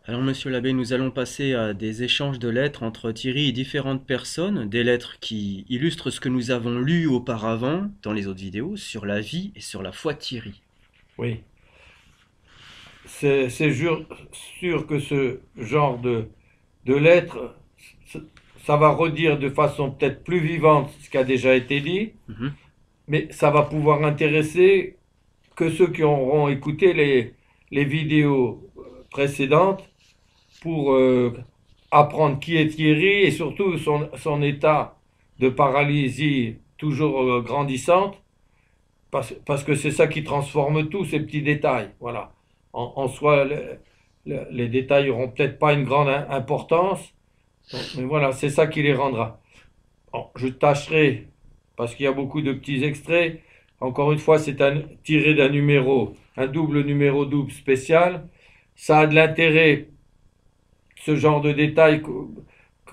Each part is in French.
Alors, monsieur l'abbé, nous allons passer à des échanges de lettres entre Thierry et différentes personnes, des lettres qui illustrent ce que nous avons lu auparavant dans les autres vidéos sur la vie et sur la foi de Thierry. Oui. C'est sûr que ce genre de lettres, c- ça va redire de façon peut-être plus vivante ce qui a déjà été dit, Mhm. mais ça va pouvoir intéresser que ceux qui auront écouté les vidéos précédentes pour apprendre qui est Thierry et surtout son état de paralysie toujours grandissante, parce que c'est ça qui transforme tout, ces petits détails. Voilà. En soi, les détails n'auront peut-être pas une grande importance, mais voilà, c'est ça qui les rendra. Bon, je tâcherai, parce qu'il y a beaucoup de petits extraits. Encore une fois, c'est tiré d'un numéro, un double numéro double spécial. Ça a de l'intérêt, ce genre de détails,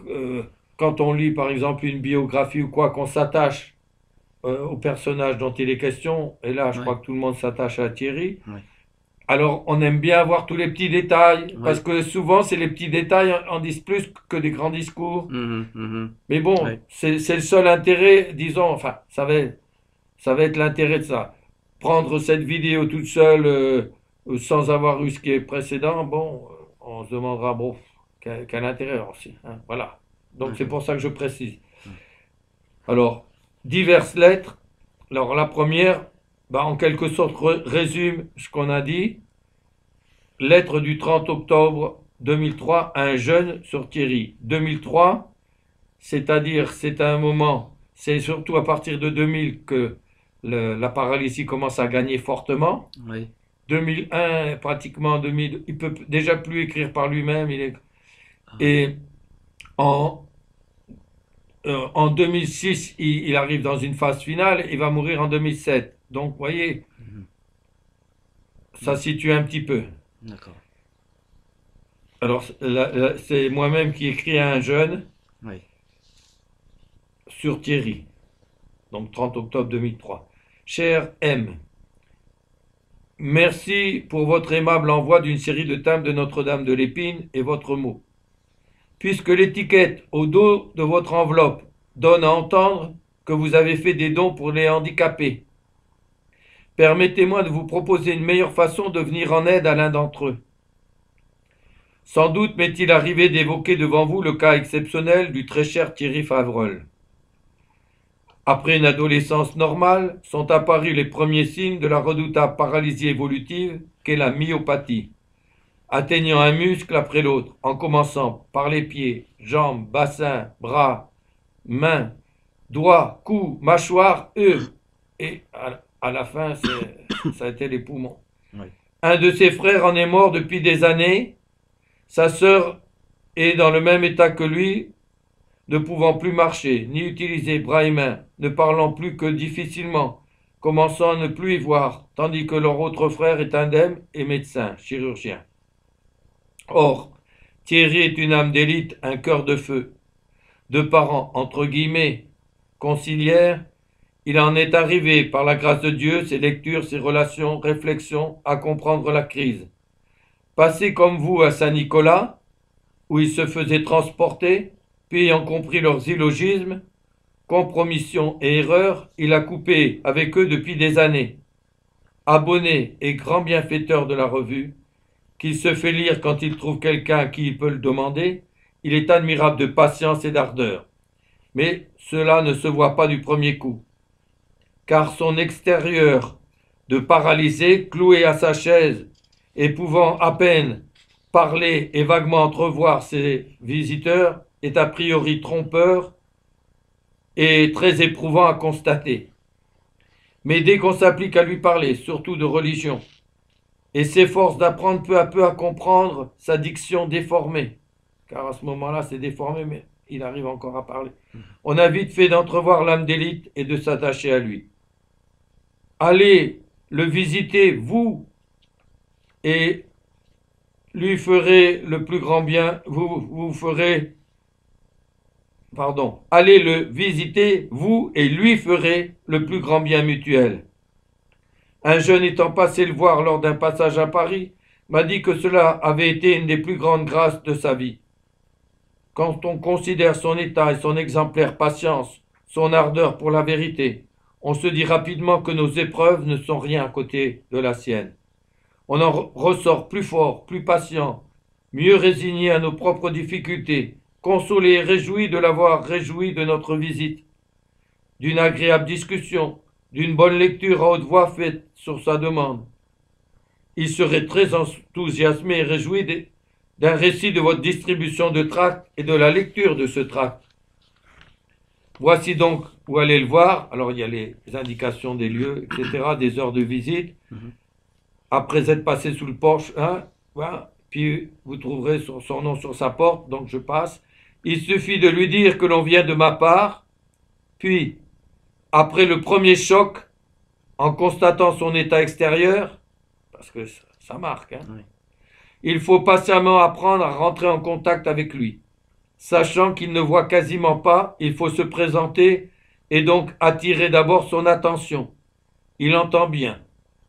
euh, quand on lit par exemple une biographie ou quoi, qu'on s'attache au personnage dont il est question. Et là, je Ouais, crois que tout le monde s'attache à Thierry. ouais, Alors, on aime bien avoir tous les petits détails, parce ouais. que souvent, c'est les petits détails en disent plus que des grands discours. Mhm, mhm. Mais bon, Ouais, c'est le seul intérêt, disons, enfin, ça va être l'intérêt de ça. Prendre cette vidéo toute seule, sans avoir eu ce qui est précédent, bon, on se demandera, bon, quel intérêt aussi, hein, voilà. Donc, c'est d'accord. pour ça que je précise. Ouais. Alors, diverses lettres. Alors, la première, bah, en quelque sorte, résume ce qu'on a dit. Lettre du 30 octobre 2003 à un jeune sur Thierry. 2003, c'est-à-dire c'est un moment, c'est surtout à partir de 2000 que la paralysie commence à gagner fortement. Ouais. 2001, pratiquement 2000, il peut déjà plus écrire par lui-même. Ah, Et en, en 2006, il arrive dans une phase finale. Il va mourir en 2007. Donc, vous voyez, mhm. ça Ouais, situe un petit peu. d'accord. Alors, c'est moi-même qui écris à un jeune Ouais. sur Thierry. Donc 30 octobre 2003. Cher M, merci pour votre aimable envoi d'une série de timbres de Notre-Dame de l'Épine et votre mot. Puisque l'étiquette au dos de votre enveloppe donne à entendre que vous avez fait des dons pour les handicapés, permettez-moi de vous proposer une meilleure façon de venir en aide à l'un d'entre eux. Sans doute m'est-il arrivé d'évoquer devant vous le cas exceptionnel du très cher Thierry Favreul. Après une adolescence normale, sont apparus les premiers signes de la redoutable paralysie évolutive qu'est la myopathie, atteignant un muscle après l'autre, en commençant par les pieds, jambes, bassin, bras, mains, doigts, cou, mâchoire, et à la fin, ça a été les poumons. Ouais. Un de ses frères en est mort depuis des années, sa sœur est dans le même état que lui, ne pouvant plus marcher, ni utiliser bras et mains, ne parlant plus que difficilement, commençant à ne plus y voir, tandis que leur autre frère est indemne et médecin, chirurgien. Or, Thierry est une âme d'élite, un cœur de feu. De parents, entre guillemets, conciliaires, il en est arrivé, par la grâce de Dieu, ses lectures, ses relations, réflexions, à comprendre la crise. Passé comme vous à Saint-Nicolas, où il se faisait transporter, puis ayant compris leurs illogismes, compromission et erreur, il a coupé avec eux depuis des années. Abonné et grand bienfaiteur de la revue, qu'il se fait lire quand il trouve quelqu'un à qui il peut le demander, il est admirable de patience et d'ardeur. Mais cela ne se voit pas du premier coup, car son extérieur de paralysé, cloué à sa chaise et pouvant à peine parler et vaguement entrevoir ses visiteurs, est a priori trompeur et très éprouvant à constater. Mais dès qu'on s'applique à lui parler, surtout de religion, et s'efforce d'apprendre peu à peu à comprendre sa diction déformée, car à ce moment-là c'est déformé, mais il arrive encore à parler, on a vite fait d'entrevoir l'âme d'élite et de s'attacher à lui. Allez le visiter, vous, et lui ferez le plus grand bien, vous ferez, pardon, allez le visiter, vous, et lui ferez le plus grand bien mutuel. Un jeune étant passé le voir lors d'un passage à Paris, m'a dit que cela avait été une des plus grandes grâces de sa vie. Quand on considère son état et son exemplaire patience, son ardeur pour la vérité, on se dit rapidement que nos épreuves ne sont rien à côté de la sienne. On en ressort plus fort, plus patient, mieux résigné à nos propres difficultés, consolé et réjoui de l'avoir réjoui de notre visite, d'une agréable discussion, d'une bonne lecture à haute voix faite sur sa demande. Il serait très enthousiasmé et réjoui d'un récit de votre distribution de tracts et de la lecture de ce tract. Voici donc où aller le voir. Alors il y a les indications des lieux, etc., des heures de visite. Après être passé sous le porche, hein, voilà, puis vous trouverez son nom sur sa porte, donc je passe. Il suffit de lui dire que l'on vient de ma part, puis, après le premier choc, en constatant son état extérieur, parce que ça marque, hein, Oui. il faut patiemment apprendre à rentrer en contact avec lui. Sachant qu'il ne voit quasiment pas, il faut se présenter et donc attirer d'abord son attention. Il entend bien,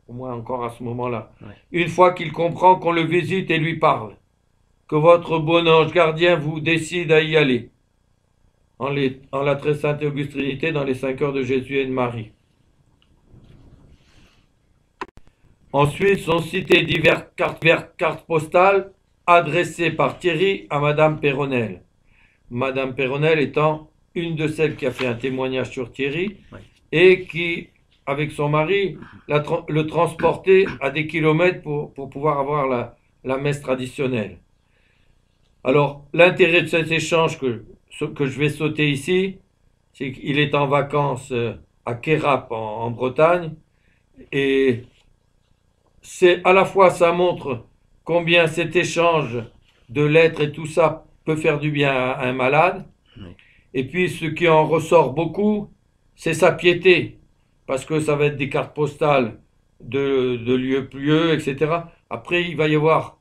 au moins encore à ce moment-là. Ouais. Une fois qu'il comprend qu'on le visite et lui parle, que votre bon ange gardien vous décide à y aller, en la très sainte et auguste Trinité, dans les 5 heures de Jésus et de Marie. Ensuite sont citées diverses cartes postales adressées par Thierry à Madame Peyronel. Madame Peyronel étant une de celles qui a fait un témoignage sur Thierry, Ouais. et qui, avec son mari, le transportait à des kilomètres pour pouvoir avoir la messe traditionnelle. Alors, l'intérêt de cet échange que je vais sauter ici, c'est qu'il est en vacances à Kérap en Bretagne, et c'est à la fois, ça montre combien cet échange de lettres et tout ça peut faire du bien à un malade. Oui. Et puis, ce qui en ressort beaucoup, c'est sa piété, parce que ça va être des cartes postales de lieux pieux, etc. Après, il va y avoir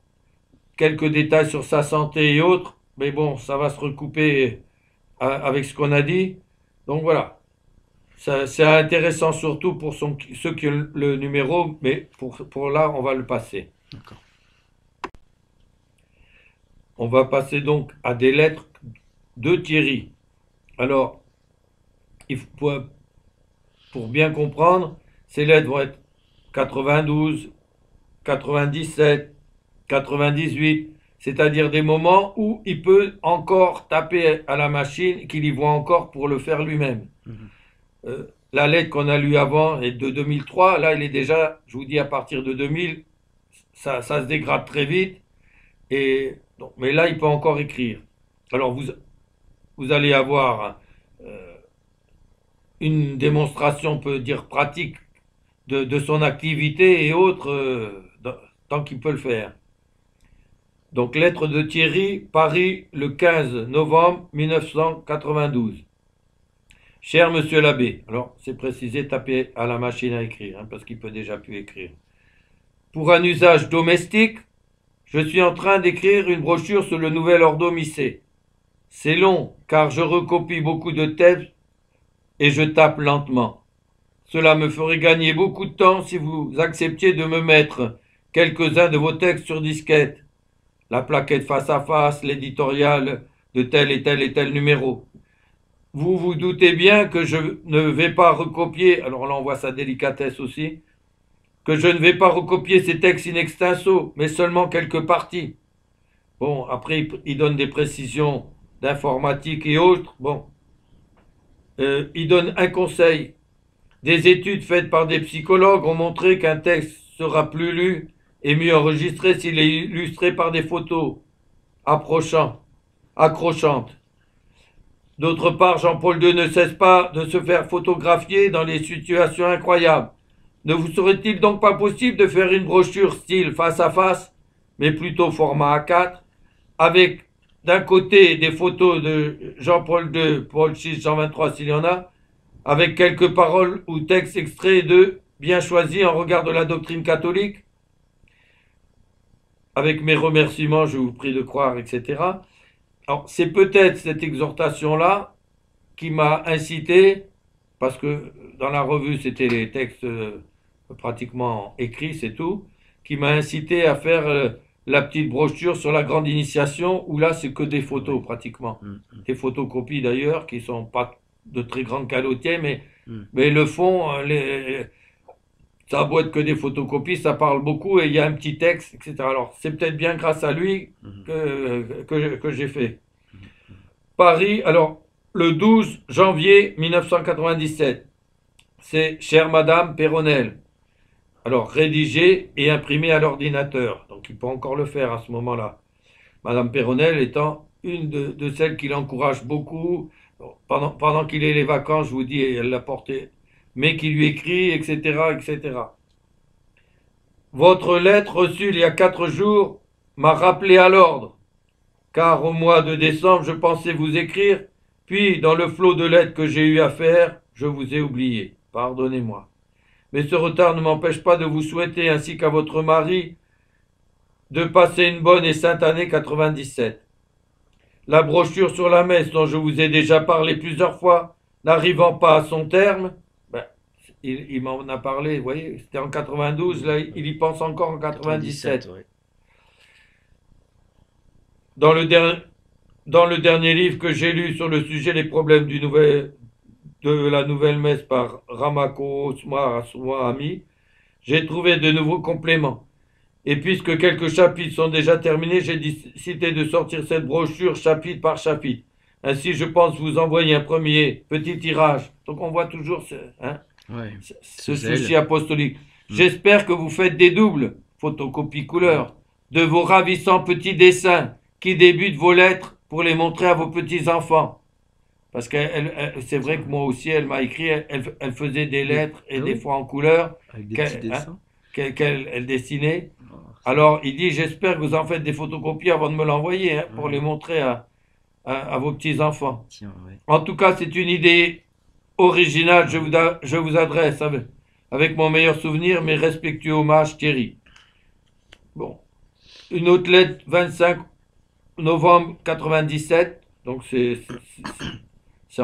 quelques détails sur sa santé et autres, mais bon, ça va se recouper avec ce qu'on a dit. Donc voilà. C'est intéressant surtout pour ceux qui ont le numéro, mais pour là, on va le passer. D'accord. On va passer donc à des lettres de Thierry. Alors, pour bien comprendre, ces lettres vont être 92, 97, 98, c'est-à-dire des moments où il peut encore taper à la machine, qu'il y voit encore pour le faire lui-même. La lettre qu'on a lue avant est de 2003, là il est déjà, je vous dis à partir de 2000, ça se dégrade très vite, mais là il peut encore écrire. Alors vous allez avoir une démonstration, on peut dire pratique, de son activité et autres, tant qu'il peut le faire. Donc lettre de Thierry, Paris, le 15 novembre 1992. Cher monsieur l'abbé, alors c'est précisé, tapez à la machine à écrire, hein, parce qu'il peut déjà plus écrire. Pour un usage domestique, je suis en train d'écrire une brochure sur le nouvel ordo missé. C'est long, car je recopie beaucoup de textes et je tape lentement. Cela me ferait gagner beaucoup de temps si vous acceptiez de me mettre quelques-uns de vos textes sur disquette. La plaquette face à face, l'éditorial de tel et tel et tel numéro. Vous vous doutez bien que je ne vais pas recopier, alors là on voit sa délicatesse aussi, que je ne vais pas recopier ces textes in extenso, mais seulement quelques parties. Bon, après il donne des précisions d'informatique et autres. Bon, il donne un conseil. Des études faites par des psychologues ont montré qu'un texte sera plus lu et mieux enregistré s'il est illustré par des photos accrochantes. D'autre part, Jean-Paul II ne cesse pas de se faire photographier dans des situations incroyables. Ne vous serait-il donc pas possible de faire une brochure style face à face, mais plutôt format A4, avec d'un côté des photos de Jean-Paul II, Paul VI, Jean XXIII s'il y en a, avec quelques paroles ou textes extraits de bien choisis en regard de la doctrine catholique, avec mes remerciements, je vous prie de croire, etc. Alors, c'est peut-être cette exhortation-là qui m'a incité, parce que dans la revue, c'était les textes pratiquement écrits, c'est tout, qui m'a incité à faire la petite brochure sur la grande initiation, où là, c'est que des photos Oui. pratiquement. Mm, Des photocopies d'ailleurs, qui sont pas de très grande qualité, mm, mais le fond, ça a beau être que des photocopies, ça parle beaucoup et il y a un petit texte, etc. Alors, c'est peut-être bien grâce à lui mm, que j'ai fait. mm, mm. Paris, alors, le 12 janvier 1997, c'est Chère Madame Péronnel. Alors, rédigé et imprimé à l'ordinateur. Donc, il peut encore le faire à ce moment-là. Madame Péronnel étant une de celles qui l'encourage beaucoup. Pendant qu'il est les vacances, je vous dis, elle l'a porté, mais qui lui écrit, etc., etc. Votre lettre reçue il y a 4 jours m'a rappelé à l'ordre, car au mois de décembre, je pensais vous écrire, puis dans le flot de lettres que j'ai eu à faire, je vous ai oublié. Pardonnez-moi. Mais ce retard ne m'empêche pas de vous souhaiter, ainsi qu'à votre mari, de passer une bonne et sainte année 97. La brochure sur la messe dont je vous ai déjà parlé plusieurs fois, n'arrivant pas à son terme, ben, il m'en a parlé, vous voyez, c'était en 92, là il y pense encore en 97, 97. ouais. Dans le, dans le dernier livre que j'ai lu sur le sujet, les problèmes de la nouvelle messe par Ramako Swami, j'ai trouvé de nouveaux compléments. Et puisque quelques chapitres sont déjà terminés, j'ai décidé de sortir cette brochure chapitre par chapitre. Ainsi, je pense vous envoyer un premier petit tirage. Donc, on voit toujours Ouais. Ce ce souci zèle. apostolique. Mm. J'espère que vous faites des doubles, photocopie couleur, de vos ravissants petits dessins qui débutent vos lettres pour les montrer à vos petits-enfants. Parce que c'est vrai que Ouais. moi aussi, elle m'a écrit, elle faisait des Des... lettres et Ah des oui, fois en couleur avec des petits qu'elle dessins. elle dessinait. Oh, c'est Alors, il dit, j'espère que vous en faites des photocopies avant de me l'envoyer, hein, pour les ouais. montrer à vos petits-enfants. Tiens, ouais. En tout cas, c'est une idée originale. Ah oui. Je vous adresse avec mon meilleur souvenir, mes respectueux hommages, Thierry. Bon. Une autre lettre, 25 novembre 97. Donc, c'est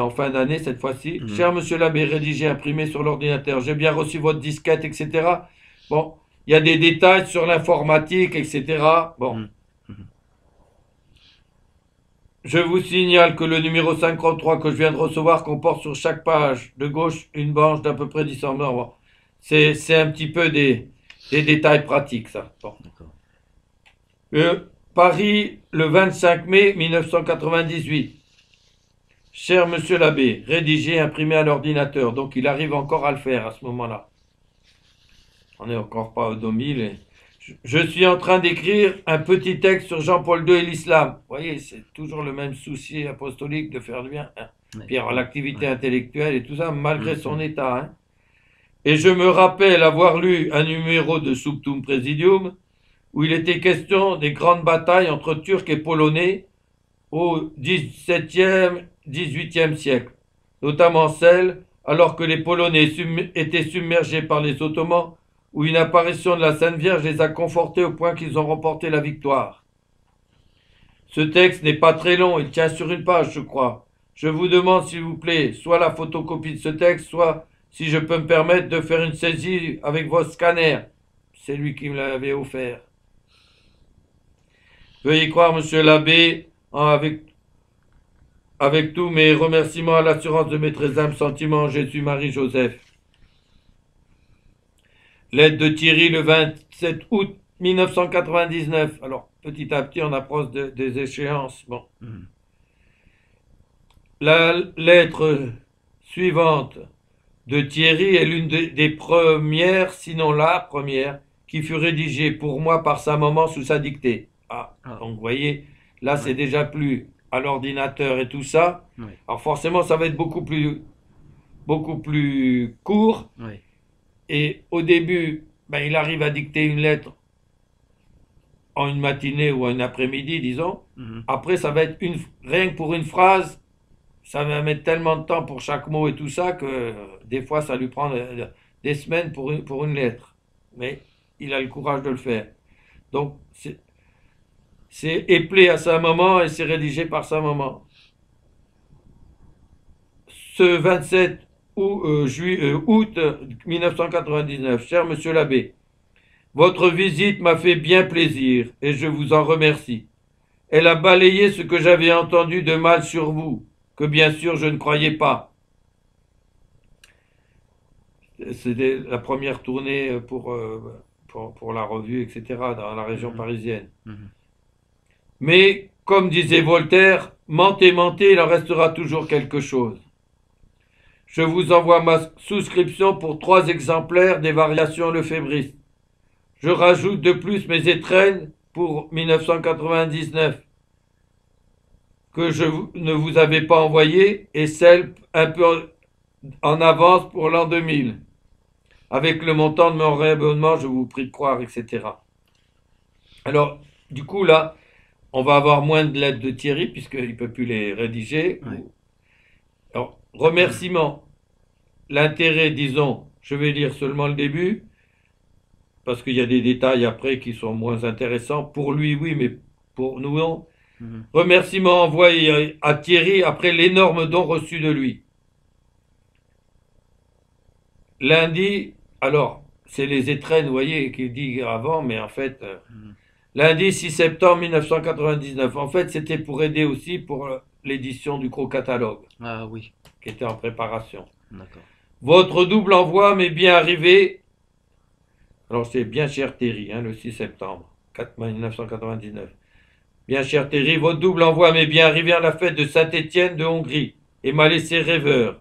en fin d'année cette fois-ci. Mhm, Cher monsieur l'abbé, rédigé, imprimé sur l'ordinateur. J'ai bien reçu votre disquette, etc. Bon, il y a des détails sur l'informatique, etc. Bon, mhm, mhm. je vous signale que le numéro 53 que je viens de recevoir comporte sur chaque page de gauche une branche d'à peu près 10 cm. Bon, c'est un petit peu des détails pratiques, ça. Bon. D'accord. Paris, le 25 mai 1998. Cher monsieur l'abbé, rédigé, imprimé à l'ordinateur. Donc il arrive encore à le faire à ce moment-là. On n'est encore pas au 2000. Je suis en train d'écrire un petit texte sur Jean-Paul II et l'islam. Vous voyez, c'est toujours le même souci apostolique de faire du bien, hein. Ouais, Puis alors, ouais, l'activité ouais. intellectuelle et tout ça, malgré Mhm, son mhm. état, hein. Et je me rappelle avoir lu un numéro de Subtum Presidium où il était question des grandes batailles entre Turcs et Polonais au XVIIe, XVIIIe siècle, notamment celle alors que les Polonais étaient submergés par les Ottomans, où une apparition de la Sainte Vierge les a confortés au point qu'ils ont remporté la victoire. Ce texte n'est pas très long, il tient sur une page, je crois. Je vous demande, s'il vous plaît, soit la photocopie de ce texte, soit, si je peux me permettre, de faire une saisie avec votre scanner. C'est lui qui me l'avait offert. Veuillez croire, monsieur l'abbé, avec tous mes remerciements à l'assurance de mes très humbles sentiments, Jésus, Marie, Joseph. Lettre de Thierry le 27 août 1999. Alors, petit à petit, on approche des échéances. Bon. Mhm. La lettre suivante de Thierry est l'une des premières, sinon la première, qui fut rédigée pour moi par sa maman sous sa dictée. Ah, Ah, donc vous voyez, là c'est ouais, déjà plus à l'ordinateur et tout ça. ouais, Alors forcément, ça va être beaucoup plus court. ouais. Et au début, ben, il arrive à dicter une lettre en une matinée ou un après-midi, disons. Mhm. Après, ça va être rien que pour une phrase, ça va mettre tellement de temps pour chaque mot et tout ça que des fois, ça lui prend des semaines pour une lettre. Mais il a le courage de le faire. Donc, c'est éplé à sa maman et c'est rédigé par sa maman. Ce 27 août 1999, cher monsieur l'abbé, Votre visite m'a fait bien plaisir, et je vous en remercie. Elle a balayé ce que j'avais entendu de mal sur vous, que bien sûr je ne croyais pas. C'était la première tournée pour la revue, etc., dans la région parisienne. Mais, comme disait Voltaire, mentez, mentez, il en restera toujours quelque chose. Je vous envoie ma souscription pour 3 exemplaires des variations lefébristes. Je rajoute de plus mes étrennes pour 1999 que je ne vous avais pas envoyées et celles un peu en avance pour l'an 2000. Avec le montant de mon réabonnement, je vous prie de croire, etc. Alors, du coup, là, on va avoir moins de lettres de Thierry puisqu'il ne peut plus les rédiger. Ouais. Alors, remerciement. L'intérêt, disons, je vais lire seulement le début, parce qu'il y a des détails après qui sont moins intéressants. Pour lui, oui, mais pour nous, non. Remerciement envoyé à Thierry après l'énorme don reçu de lui. Lundi, alors, c'est les étrennes, vous voyez, qu'il dit avant, mais en fait, lundi 6 septembre 1999. En fait, c'était pour aider aussi pour l'édition du gros catalogue. Ah oui. Qui était en préparation. D'accord. Votre double envoi m'est bien arrivé. Alors, c'est bien cher Thierry, le 6 septembre 1999. Bien cher Thierry, votre double envoi m'est bien arrivé à la fête de Saint-Étienne de Hongrie et m'a laissé rêveur.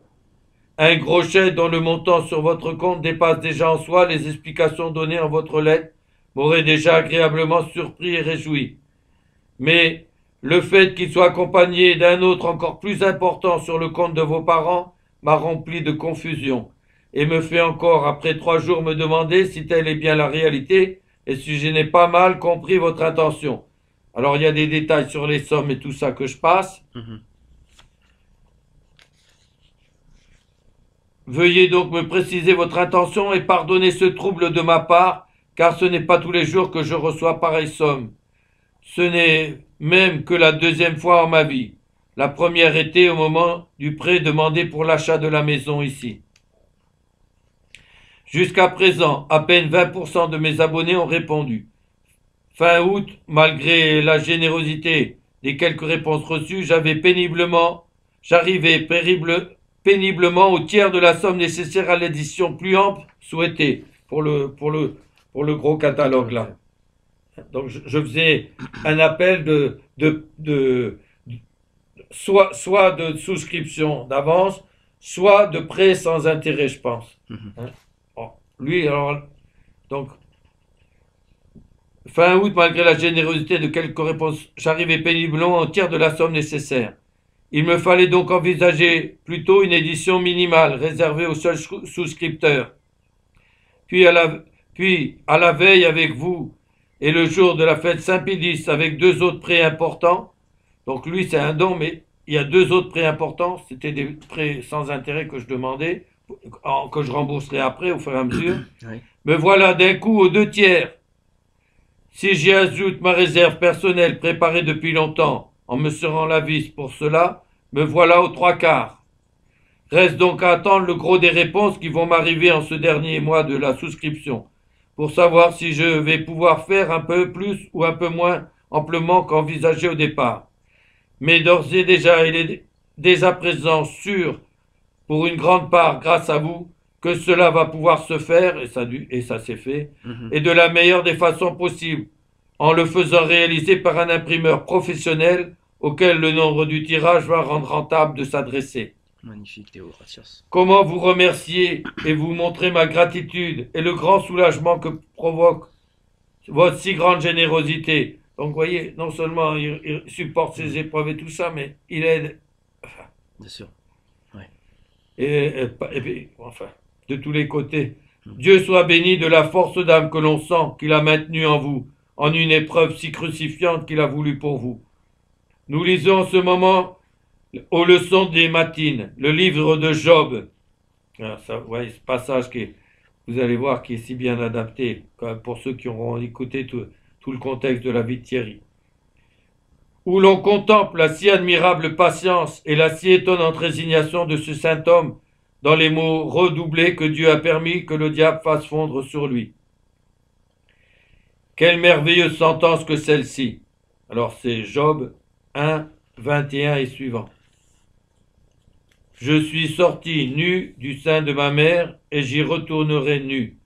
Un gros chèque dont le montant sur votre compte dépasse déjà en soi les explications données en votre lettre m'aurait déjà agréablement surpris et réjoui. Mais le fait qu'il soit accompagné d'un autre encore plus important sur le compte de vos parents m'a rempli de confusion et me fait encore, après 3 jours, me demander si telle est bien la réalité et si je n'ai pas mal compris votre intention. Alors, il y a des détails sur les sommes et tout ça que je passe. Veuillez donc me préciser votre intention et pardonner ce trouble de ma part, car ce n'est pas tous les jours que je reçois pareille somme. Ce n'est même que la 2e fois en ma vie. La première était au moment du prêt demandé pour l'achat de la maison ici. Jusqu'à présent, à peine 20% de mes abonnés ont répondu. Fin août, malgré la générosité des quelques réponses reçues, j'arrivais péniblement au tiers de la somme nécessaire à l'édition plus ample souhaitée pour le gros catalogue là. Donc je faisais un appel soit de souscription d'avance, soit de prêt sans intérêt, je pense. Bon, lui, alors, donc, fin août, malgré la générosité de quelques réponses, j'arrivais péniblement au tiers de la somme nécessaire. Il me fallait donc envisager plutôt une édition minimale, réservée aux seuls souscripteurs. Puis à la veille avec vous, et le jour de la fête Saint-Pédis, avec 2 autres prêts importants. Donc lui, c'est un don, mais il y a 2 autres prêts importants. C'était des prêts sans intérêt que je demandais, que je rembourserai après, au fur et à mesure. Oui. Me voilà d'un coup aux 2 tiers. Si j'y ajoute ma réserve personnelle préparée depuis longtemps, en me serrant la vis pour cela, me voilà aux 3 quarts. Reste donc à attendre le gros des réponses qui vont m'arriver en ce dernier mois de la souscription, pour savoir si je vais pouvoir faire un peu plus ou un peu moins amplement qu'envisagé au départ. Mais d'ores et déjà, il est dès à présent sûr, pour une grande part grâce à vous, que cela va pouvoir se faire, et ça s'est fait, et de la meilleure des façons possibles, en le faisant réaliser par un imprimeur professionnel auquel le nombre du tirage va rendre rentable de s'adresser. Magnifique, Théo, gracias. Comment vous remercier et vous montrer ma gratitude et le grand soulagement que provoque votre si grande générosité. Donc, vous voyez, non seulement il supporte ses épreuves et tout ça, mais il aide. Enfin, bien sûr. Ouais. Et puis, enfin, de tous les côtés. Dieu soit béni de la force d'âme que l'on sent qu'il a maintenue en vous, en une épreuve si crucifiante qu'il a voulu pour vous. Nous lisons en ce moment, aux leçons des matines, le livre de Job. Alors ça, ouais, ce passage vous allez voir, qui est si bien adapté, pour ceux qui auront écouté tout le contexte de la vie de Thierry. Où l'on contemple la si admirable patience et la si étonnante résignation de ce saint homme dans les mots redoublés que Dieu a permis que le diable fasse fondre sur lui. Quelle merveilleuse sentence que celle-ci. Alors c'est Job 1, 21 et suivant. Je suis sorti nu du sein de ma mère, et j'y retournerai nu.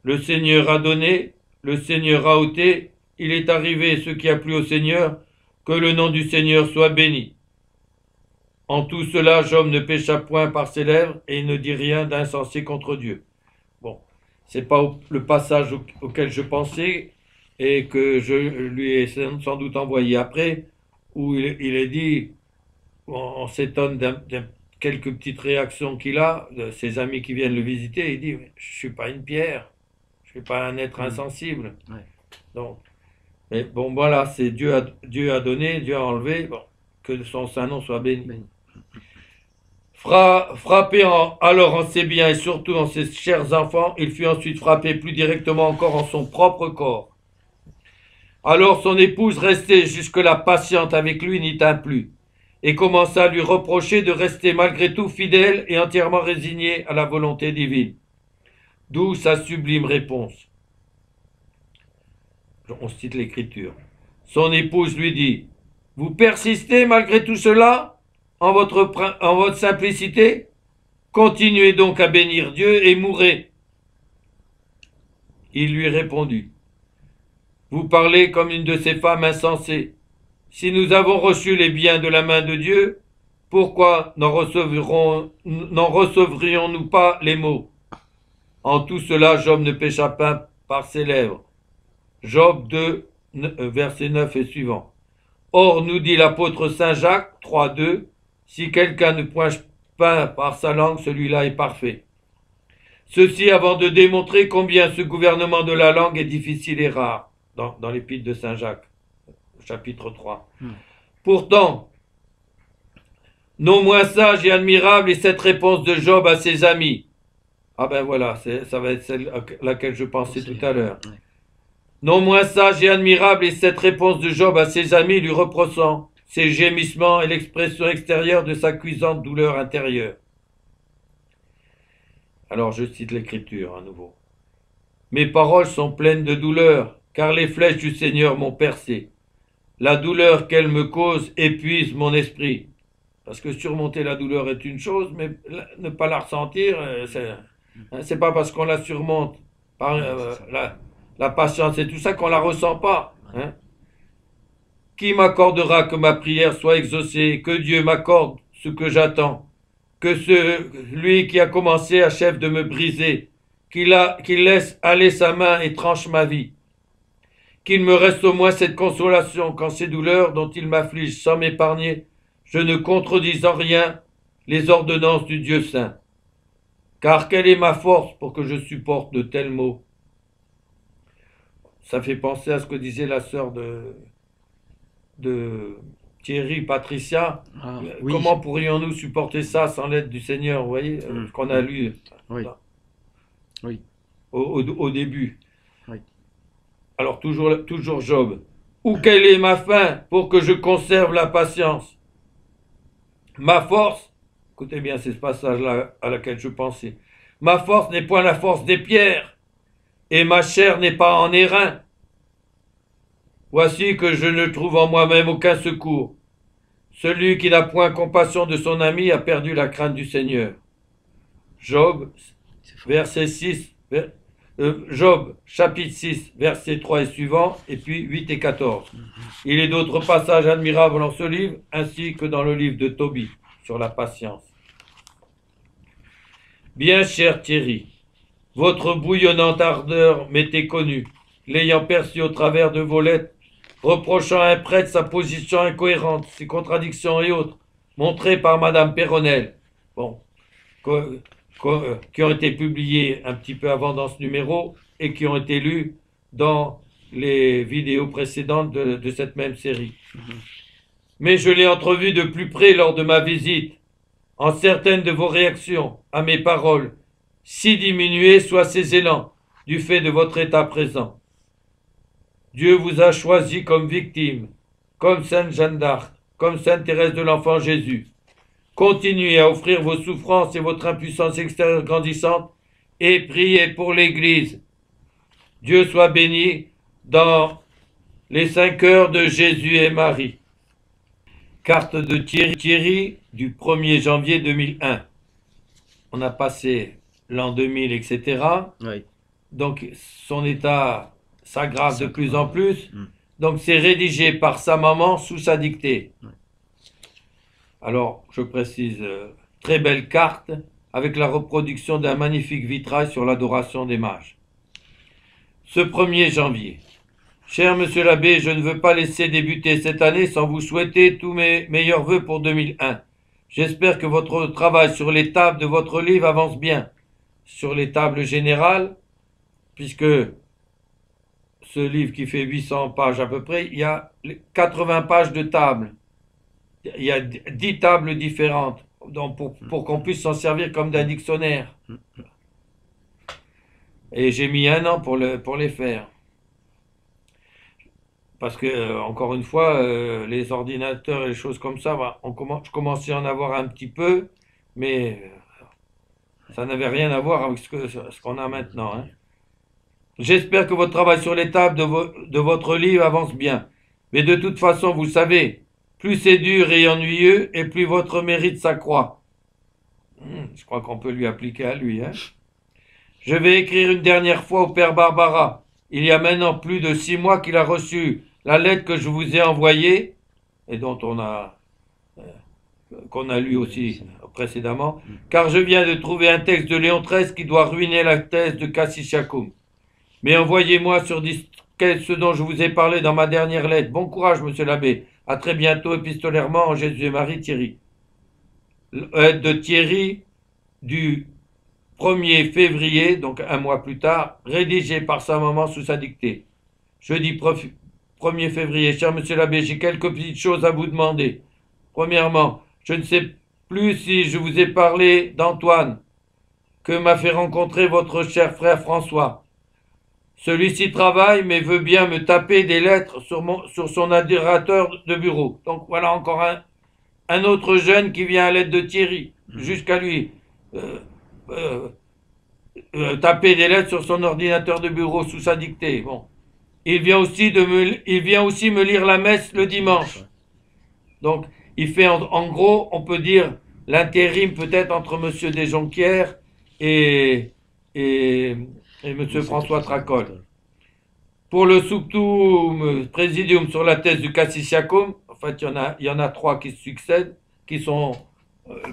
Le Seigneur a donné, le Seigneur a ôté, il est arrivé ce qui a plu au Seigneur, que le nom du Seigneur soit béni. En tout cela, Job ne pécha point par ses lèvres, et il ne dit rien d'insensé contre Dieu. Bon, c'est pas le passage auquel je pensais, et que je lui ai sans doute envoyé après, où il est dit, on s'étonne quelques petites réactions qu'il a, de ses amis qui viennent le visiter, il dit, je ne suis pas une pierre, je ne suis pas un être insensible. Ouais. Donc, mais bon, voilà, c'est Dieu a donné, Dieu a enlevé, bon, que son saint nom soit béni. Frappé alors en ses biens et surtout en ses chers enfants, il fut ensuite frappé plus directement encore en son propre corps. Alors son épouse, restée jusque-là patiente avec lui, n'y tint plus, et commença à lui reprocher de rester malgré tout fidèle et entièrement résigné à la volonté divine. D'où sa sublime réponse. On cite l'Écriture. Son épouse lui dit, « Vous persistez malgré tout cela en votre simplicité? Continuez donc à bénir Dieu et mourrez. » Il lui répondit, « Vous parlez comme une de ces femmes insensées. Si nous avons reçu les biens de la main de Dieu, pourquoi n'en recevrions-nous pas les maux? En tout cela, Job ne pécha pas par ses lèvres. » Job 2, verset 9 et suivant. Or, nous dit l'apôtre Saint Jacques 3, 2, si quelqu'un ne pointe pas par sa langue, celui-là est parfait. Ceci avant de démontrer combien ce gouvernement de la langue est difficile et rare, dans l'épître de Saint Jacques, chapitre 3. Pourtant, non moins sage et admirable est cette réponse de Job à ses amis. Ah ben voilà, ça va être celle à laquelle je pensais tout à l'heure. Non moins sage et admirable est cette réponse de Job à ses amis lui reprochant ses gémissements et l'expression extérieure de sa cuisante douleur intérieure. Alors je cite l'Écriture à nouveau. Mes paroles sont pleines de douleur, car les flèches du Seigneur m'ont percé. La douleur qu'elle me cause épuise mon esprit. Parce que surmonter la douleur est une chose, mais ne pas la ressentir, c'est pas parce qu'on la surmonte par la patience et tout ça qu'on la ressent pas. Hein? Qui m'accordera que ma prière soit exaucée, que Dieu m'accorde ce que j'attends, que celui qui a commencé achève de me briser, qu'il laisse aller sa main et tranche ma vie, qu'il me reste au moins cette consolation quand ces douleurs dont il m'afflige sans m'épargner, je ne contredis en rien les ordonnances du Dieu saint. Car quelle est ma force pour que je supporte de tels maux? Ça fait penser à ce que disait la sœur de Thierry, Patricia. Ah, oui. Comment pourrions-nous supporter ça sans l'aide du Seigneur? Vous voyez, ce qu'on a lu Oui. Oui. Au début. Oui. Alors, toujours Job. Ou quelle est ma fin pour que je conserve la patience? Ma force, écoutez bien, c'est ce passage-là à laquelle je pensais. Ma force n'est point la force des pierres, et ma chair n'est pas en airain. Voici que je ne trouve en moi-même aucun secours. Celui qui n'a point compassion de son ami a perdu la crainte du Seigneur. Job, verset 6, Job, chapitre 6, verset 3 et suivant, et puis 8 et 14. Il y a d'autres passages admirables dans ce livre, ainsi que dans le livre de Tobie, sur la patience. Bien cher Thierry, votre bouillonnante ardeur m'était connue, l'ayant perçue au travers de vos lettres, reprochant à un prêtre sa position incohérente, ses contradictions et autres, montrées par Madame Péronnel, bon, qui ont été publiées un petit peu avant dans ce numéro et qui ont été lues dans les vidéos précédentes de cette même série. Mais je l'ai entrevue de plus près lors de ma visite, en certaines de vos réactions à mes paroles, si diminués soient ces élans du fait de votre état présent. Dieu vous a choisi comme victime, comme Sainte Jeanne d'Arc, comme Sainte Thérèse de l'Enfant Jésus. Continuez à offrir vos souffrances et votre impuissance extérieure grandissante et priez pour l'Église. Dieu soit béni dans les 5 heures de Jésus et Marie. Carte de Thierry du 1er janvier 2001. On a passé l'an 2000, etc. Oui. Donc son état s'aggrave de plus en plus. Mm. Donc c'est rédigé par sa maman sous sa dictée. Ouais. Alors je précise, très belle carte avec la reproduction d'un magnifique vitrail sur l'adoration des mages. Ce 1er janvier. Cher monsieur l'abbé, je ne veux pas laisser débuter cette année sans vous souhaiter tous mes meilleurs vœux pour 2001. J'espère que votre travail sur les tables de votre livre avance bien. Sur les tables générales, puisque ce livre qui fait 800 pages à peu près, il y a 80 pages de tables. Il y a 10 tables différentes donc pour qu'on puisse s'en servir comme d'un dictionnaire. Et j'ai mis 1 an pour les faire. Parce que, encore une fois, les ordinateurs et les choses comme ça, je commençais à en avoir un petit peu, mais ça n'avait rien à voir avec ce qu'on a maintenant. Hein. J'espère que votre travail sur les tables de votre livre avance bien. Mais de toute façon, vous savez, plus c'est dur et ennuyeux, et plus votre mérite s'accroît. Je crois qu'on peut lui appliquer à lui. Hein. Je vais écrire une dernière fois au Père Barbara. Il y a maintenant plus de 6 mois qu'il a reçu la lettre que je vous ai envoyée, et dont qu'on a lu aussi précédemment, car je viens de trouver un texte de Léon XIII qui doit ruiner la thèse de Cassius-Schacum. Mais envoyez-moi sur disquette ce dont je vous ai parlé dans ma dernière lettre. Bon courage, monsieur l'abbé. À très bientôt, épistolairement, en Jésus et Marie, Thierry. Lettre de Thierry du 1er février, donc 1 mois plus tard, rédigée par sa maman sous sa dictée. Jeudi 1er février, cher monsieur l'abbé, j'ai quelques petites choses à vous demander. Premièrement, je ne sais plus si je vous ai parlé d'Antoine, que m'a fait rencontrer votre cher frère François. Celui-ci travaille, mais veut bien me taper des lettres sur son ordinateur de bureau. Donc voilà encore un autre jeune qui vient à l'aide de Thierry, jusqu'à lui. Taper des lettres sur son ordinateur de bureau sous sa dictée. Bon. Il vient aussi me lire la messe le dimanche. Donc, il fait en gros, on peut dire, l'intérim peut-être entre monsieur Desjonquières et monsieur François Tracol. Pour le Subtum Presidium sur la thèse du Cassius-Schacum, en fait, il y en a 3 qui se succèdent, qui sont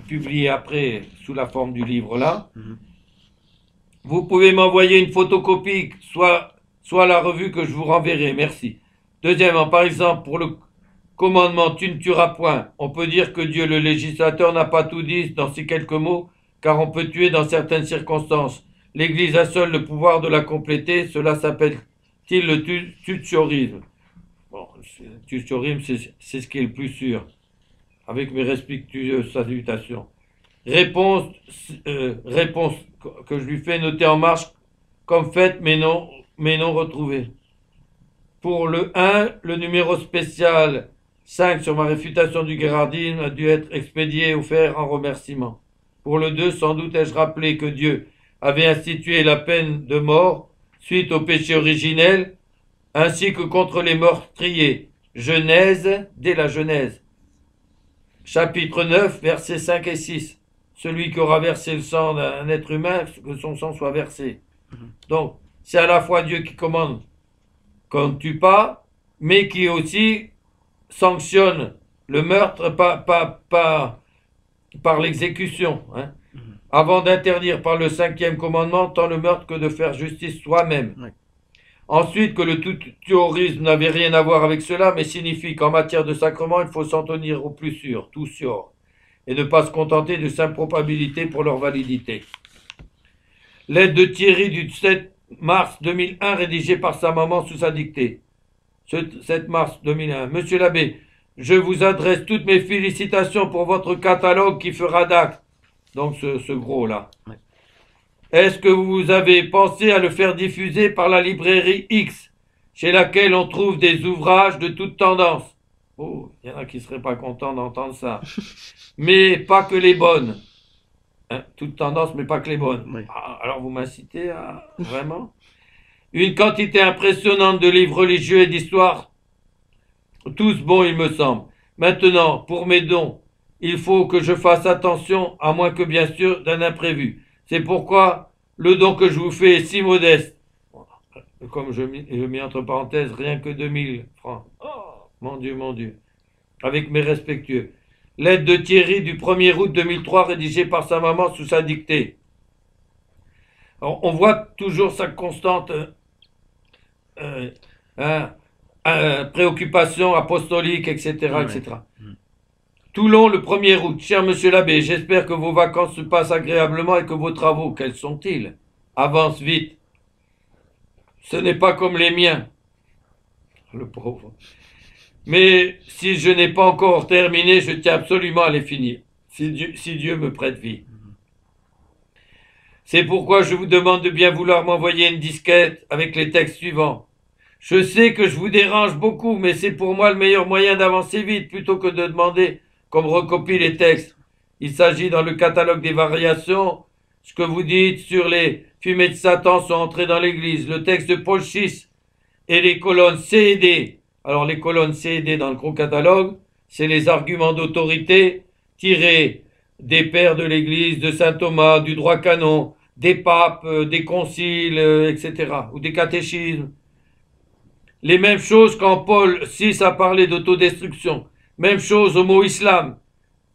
publiés après sous la forme du livre là. Vous pouvez m'envoyer une photocopie, soit la revue que je vous renverrai, merci. Deuxièmement, par exemple, pour le commandement tu ne tueras point, on peut dire que Dieu, le législateur, n'a pas tout dit dans ces quelques mots, car on peut tuer dans certaines circonstances. L'Église a seule le pouvoir de la compléter, cela s'appelle-t-il le tutiorisme. Bon, le tutiorisme, c'est ce qui est le plus sûr. Avec mes respectueuses salutations. Réponse que je lui fais noter en marche comme faite, mais non retrouvée. Pour le 1, le numéro spécial 5 sur ma réfutation du guérardisme a dû être expédié et offert en remerciement. Pour le 2, sans doute ai-je rappelé que Dieu avait institué la peine de mort suite au péché originel, ainsi que contre les meurtriers. Genèse, dès la Genèse. Chapitre 9, versets 5 et 6. Celui qui aura versé le sang d'un être humain, que son sang soit versé. Donc, c'est à la fois Dieu qui commande qu'on ne tue pas, mais qui aussi sanctionne le meurtre par l'exécution. Hein. Avant d'interdire par le 5e commandement tant le meurtre que de faire justice soi-même. Oui. Ensuite, que le tutiorisme n'avait rien à voir avec cela, mais signifie qu'en matière de sacrement, il faut s'en tenir au plus sûr, tout sûr, et ne pas se contenter de simples probabilités pour leur validité. Lettre de Thierry du 7 mars 2001, rédigée par sa maman sous sa dictée. 7 mars 2001. Monsieur l'abbé, je vous adresse toutes mes félicitations pour votre catalogue qui fera date. Donc ce gros-là. Ouais. Est-ce que vous avez pensé à le faire diffuser par la librairie X, chez laquelle on trouve des ouvrages de toute tendance? Oh, il y en a qui ne seraient pas contents d'entendre ça. Mais pas que les bonnes. Hein, toute tendance, mais pas que les bonnes. Oui. Ah, alors vous m'incitez à... Vraiment? une quantité impressionnante de livres religieux et d'histoire, tous bons il me semble. Maintenant, pour mes dons, il faut que je fasse attention, à moins que bien sûr d'un imprévu. C'est pourquoi le don que je vous fais est si modeste. Comme je mets entre parenthèses, rien que 2000 francs. Oh, mon Dieu, mon Dieu. Avec mes respectueux. Lettre de Thierry du 1er août 2003, rédigée par sa maman sous sa dictée. Alors, on voit toujours sa constante hein, préoccupation apostolique, etc., Ouais. etc. Toulon, le 1er août. Cher monsieur l'abbé, j'espère que vos vacances se passent agréablement et que vos travaux, quels sont-ils? Avance vite. Ce n'est pas comme les miens. Le pauvre. Mais si je n'ai pas encore terminé, je tiens absolument à les finir. Si Dieu me prête vie. C'est pourquoi je vous demande de bien vouloir m'envoyer une disquette avec les textes suivants. Je sais que je vous dérange beaucoup, mais c'est pour moi le meilleur moyen d'avancer vite plutôt que de demander qu'on me recopie les textes. Il s'agit dans le catalogue des variations, ce que vous dites sur les fumées de Satan sont entrées dans l'église, le texte de Paul VI et les colonnes C et D. Alors les colonnes C et D dans le gros catalogue, c'est les arguments d'autorité tirés des pères de l'église, de saint Thomas, du droit canon, des papes, des conciles, etc., ou des catéchismes. Les mêmes choses quand Paul VI a parlé d'autodestruction. Même chose au mot islam.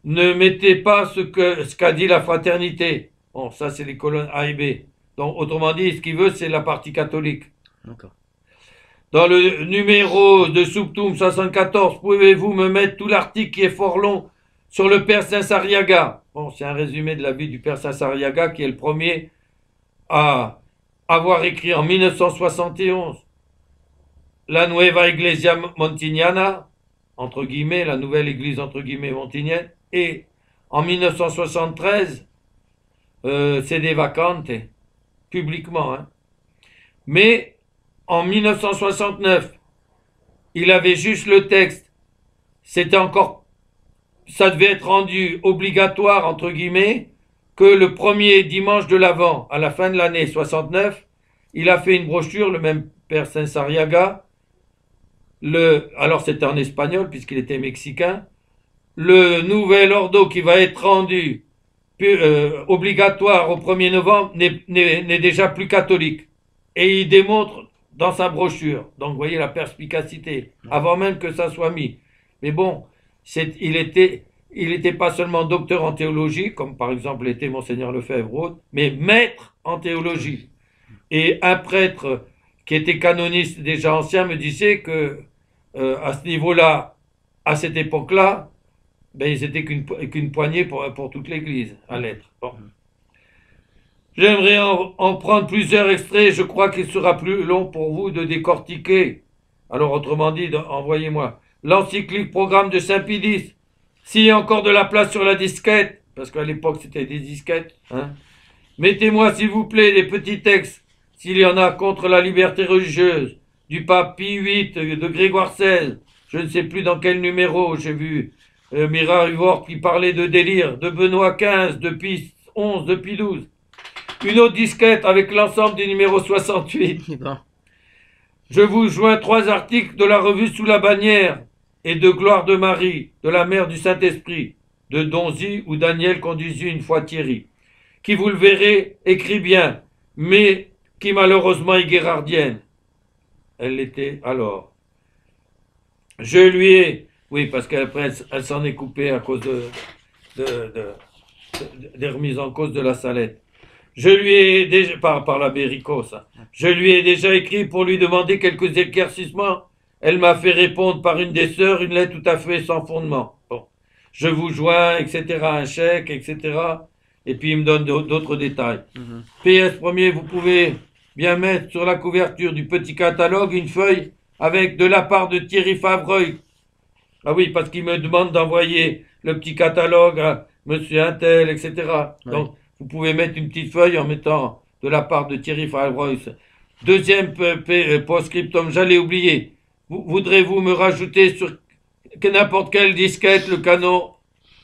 Ne mettez pas ce qu'a dit la fraternité. Bon, ça c'est les colonnes A et B. Donc autrement dit, ce qu'il veut, c'est la partie catholique. D'accord. Dans le numéro de Subtum 74, pouvez-vous me mettre tout l'article qui est fort long sur le père Saint-Sariaga? Bon, c'est un résumé de la vie du père Saint-Sariaga qui est le premier à avoir écrit en 1971 la Nueva Iglesia Montiniana, entre guillemets, la nouvelle église entre guillemets montinienne, et en 1973, Sede Vacante, publiquement. Hein. Mais en 1969, il avait juste le texte. C'était encore, ça devait être rendu obligatoire, entre guillemets, que le premier dimanche de l'Avent, à la fin de l'année 69, il a fait une brochure, le même père Saint-Sariaga, alors c'était en espagnol puisqu'il était mexicain, le nouvel ordo qui va être rendu obligatoire au 1er novembre n'est déjà plus catholique. Et il démontre dans sa brochure, donc vous voyez la perspicacité, avant même que ça soit mis. Mais bon, il était pas seulement docteur en théologie, comme par exemple était Monseigneur Lefebvre, mais maître en théologie. Et un prêtre qui était canoniste déjà ancien me disait que à ce niveau-là, à cette époque-là, ben, ils étaient qu'une poignée pour toute l'Église, à l'être. Bon. J'aimerais en prendre plusieurs extraits, je crois qu'il sera plus long pour vous de décortiquer. Alors autrement dit, envoyez-moi l'encyclique programme de Saint-Pie X. S'il y a encore de la place sur la disquette, parce qu'à l'époque c'était des disquettes, hein, mettez-moi s'il vous plaît des petits textes, s'il y en a contre la liberté religieuse, du pape Pie VIII, de Grégoire XVI, je ne sais plus dans quel numéro, j'ai vu Mira Huvort qui parlait de délire, de Benoît XV, de Pie XI, de Pie XII. Une autre disquette avec l'ensemble des numéros 68. Bon. Je vous joins 3 articles de la revue Sous la bannière et de Gloire de Marie, de la mère du Saint-Esprit, de Donzy où Daniel conduisit une fois Thierry, qui vous le verrez écrit bien, mais qui malheureusement est guérardienne. Elle l'était alors. Je lui ai... Oui, parce qu'après elle s'en est coupée à cause des remises en cause de la Salette. Je lui ai déjà, par la Béricos, hein. Je lui ai déjà écrit pour lui demander quelques éclaircissements. Elle m'a fait répondre par une des sœurs une lettre tout à fait sans fondement. Bon. Je vous joins, etc., un chèque, etc. Et puis il me donne d'autres détails. PS premier, vous pouvez bien mettre sur la couverture du petit catalogue une feuille avec de la part de Thierry Favreuil. Ah oui, parce qu'il me demande d'envoyer le petit catalogue à monsieur Intel, etc. Ouais. Donc, vous pouvez mettre une petite feuille en mettant de la part de Thierry Favreuil. Deuxième post-scriptum, j'allais oublier. Voudrez-vous me rajouter sur n'importe quelle disquette le canon